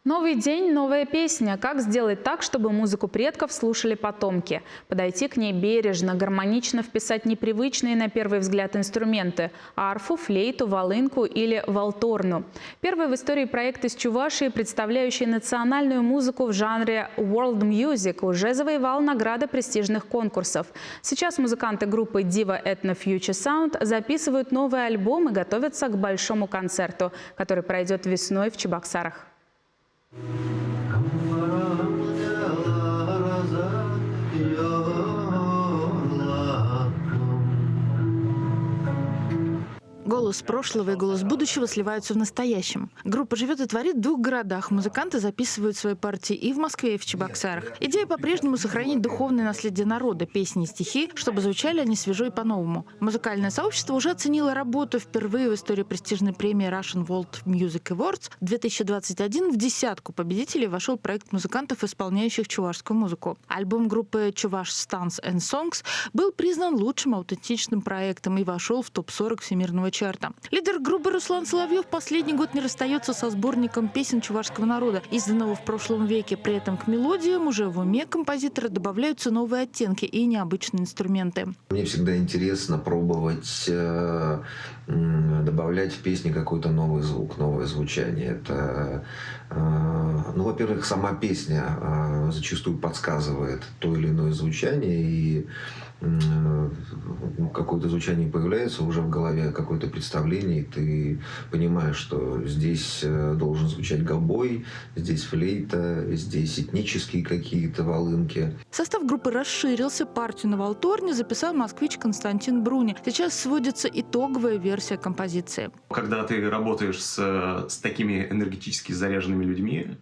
Новый день, новая песня. Как сделать так, чтобы музыку предков слушали потомки? Подойти к ней бережно, гармонично вписать непривычные на первый взгляд инструменты – арфу, флейту, волынку или валторну. Первый в истории проект из Чувашии, представляющий национальную музыку в жанре world music, уже завоевал награды престижных конкурсов. Сейчас музыканты группы Diva Ethno Future Sound записывают новый альбом и готовятся к большому концерту, который пройдет весной в Чебоксарах. Голос прошлого и голос будущего сливаются в настоящем. Группа живет и творит в двух городах. Музыканты записывают свои партии и в Москве, и в Чебоксарах. Идея по-прежнему сохранить духовное наследие народа, песни и стихи, чтобы звучали они свежо и по-новому. Музыкальное сообщество уже оценило работу. Впервые в истории престижной премии Russian World Music Awards 2021 в десятку победителей вошел проект музыкантов, исполняющих чувашскую музыку. Альбом группы Chuvash Stans and Songs был признан лучшим аутентичным проектом и вошел в топ-40 всемирного чарта. Лидер группы Руслан Соловьев последний год не расстается со сборником песен чувашского народа, изданного в прошлом веке. При этом к мелодиям уже в уме композитора добавляются новые оттенки и необычные инструменты. Мне всегда интересно пробовать добавлять в песни какой-то новый звук, новое звучание. Это, во-первых, сама песня зачастую подсказывает то или иное звучание, и какое-то звучание появляется уже в голове, какое-то представление, и ты понимаешь, что здесь должен звучать гобой, здесь флейта, здесь этнические какие-то волынки. Состав группы расширился. Партию на валторне записал москвич Константин Бруни. Сейчас сводится итоговая версия композиции. Когда ты работаешь с такими энергетически заряженными людьми,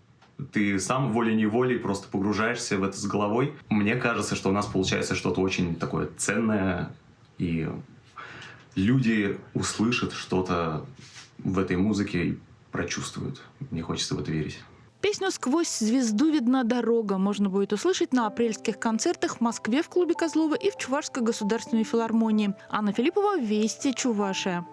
ты сам волей-неволей просто погружаешься в это с головой. Мне кажется, что у нас получается что-то очень такое ценное, и люди услышат что-то в этой музыке и прочувствуют. Мне хочется в это верить. Песню «Сквозь звезду видна дорога» можно будет услышать на апрельских концертах в Москве в клубе Козлова и в Чувашской государственной филармонии. Анна Филиппова, Вести, Чувашия.